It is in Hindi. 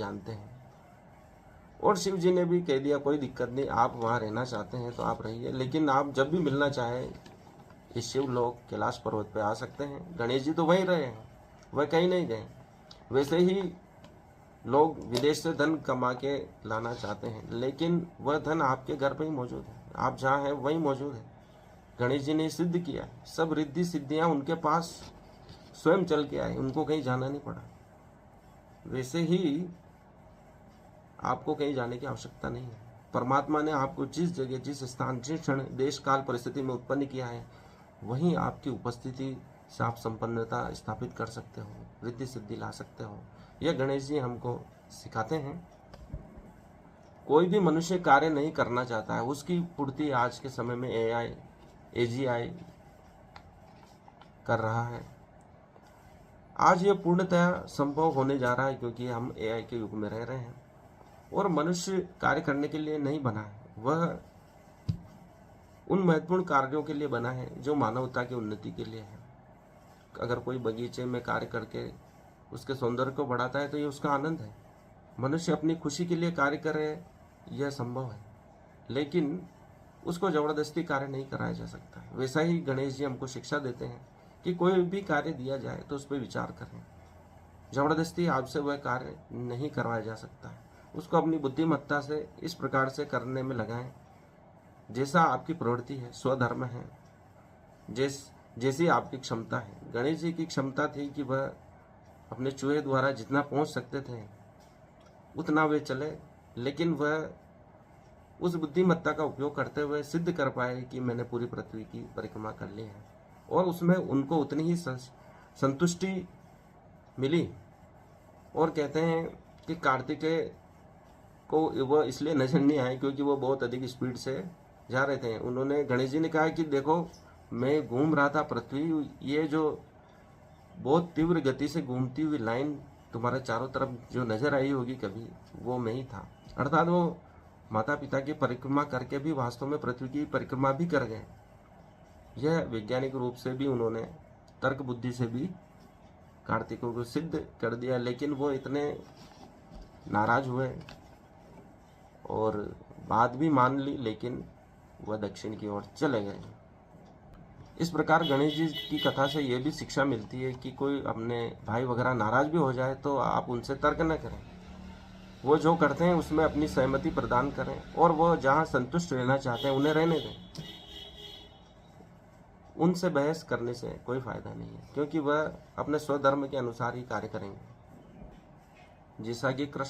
जानते हैं। और शिव जी ने भी कह दिया कोई दिक्कत नहीं, आप वहाँ रहना चाहते हैं तो आप रहिए, लेकिन आप जब भी मिलना चाहें इस शिवलोक कैलाश पर्वत पे आ सकते हैं। गणेश जी तो वहीं रहे हैं, वह कहीं नहीं गए। वैसे ही लोग विदेश से धन कमा के लाना चाहते हैं, लेकिन वह धन आपके घर पे ही मौजूद है, आप जहाँ हैं वहीं मौजूद है। गणेश जी ने सिद्ध किया, सब रिद्धि सिद्धियाँ उनके पास स्वयं चल के आए, उनको कहीं जाना नहीं पड़ा। वैसे ही आपको कहीं जाने की आवश्यकता नहीं है। परमात्मा ने आपको जिस जगह, जिस स्थान, जिस क्षण, देश काल परिस्थिति में उत्पन्न किया है, वहीं आपकी उपस्थिति से आप संपन्नता स्थापित कर सकते हो, रिद्धि सिद्धि ला सकते हो। यह गणेश जी हमको सिखाते हैं। कोई भी मनुष्य कार्य नहीं करना चाहता है, उसकी पूर्ति आज के समय में AI, AGI कर रहा है। आज यह पूर्णतः संभव होने जा रहा है, क्योंकि हम AI के युग में रह रहे हैं। और मनुष्य कार्य करने के लिए नहीं बना है, वह उन महत्वपूर्ण कार्यों के लिए बना है जो मानवता की उन्नति के लिए है। अगर कोई बगीचे में कार्य करके उसके सौंदर्य को बढ़ाता है तो ये उसका आनंद है। मनुष्य अपनी खुशी के लिए कार्य करे, यह संभव है, लेकिन उसको जबरदस्ती कार्य नहीं कराया जा सकता है। वैसा ही गणेश जी हमको शिक्षा देते हैं कि कोई भी कार्य दिया जाए तो उस पर विचार करें। जबरदस्ती आपसे वह कार्य नहीं करवाया जा सकता है, उसको अपनी बुद्धिमत्ता से इस प्रकार से करने में लगाएं जैसा आपकी प्रवृत्ति है, स्वधर्म है, जैसी आपकी क्षमता है। गणेश जी की क्षमता थी कि वह अपने चूहे द्वारा जितना पहुंच सकते थे उतना वे चले, लेकिन वह उस बुद्धिमत्ता का उपयोग करते हुए सिद्ध कर पाए कि मैंने पूरी पृथ्वी की परिक्रमा कर ली है, और उसमें उनको उतनी ही संतुष्टि मिली। और कहते हैं कि कार्तिकेय को वह इसलिए नजर नहीं आए क्योंकि वो बहुत अधिक स्पीड से जा रहे थे। उन्होंने, गणेश जी ने कहा कि देखो मैं घूम रहा था पृथ्वी, ये जो बहुत तीव्र गति से घूमती हुई लाइन तुम्हारे चारों तरफ जो नजर आई होगी कभी, वो मैं ही था। अर्थात वो माता पिता की परिक्रमा करके भी वास्तव में पृथ्वी की परिक्रमा भी कर गए। यह वैज्ञानिक रूप से भी उन्होंने तर्क बुद्धि से भी कार्तिकों को सिद्ध कर दिया, लेकिन वो इतने नाराज हुए और बात भी मान ली, लेकिन वह दक्षिण की ओर चले गए। इस प्रकार गणेश जी की कथा से यह भी शिक्षा मिलती है कि कोई अपने भाई वगैरह नाराज भी हो जाए तो आप उनसे तर्क न करें, वो जो करते हैं उसमें अपनी सहमति प्रदान करें, और वो जहाँ संतुष्ट रहना चाहते हैं उन्हें रहने दें। उनसे बहस करने से कोई फायदा नहीं है, क्योंकि वह अपने स्वधर्म के अनुसार ही कार्य करेंगे। जैसा कि कृष्ण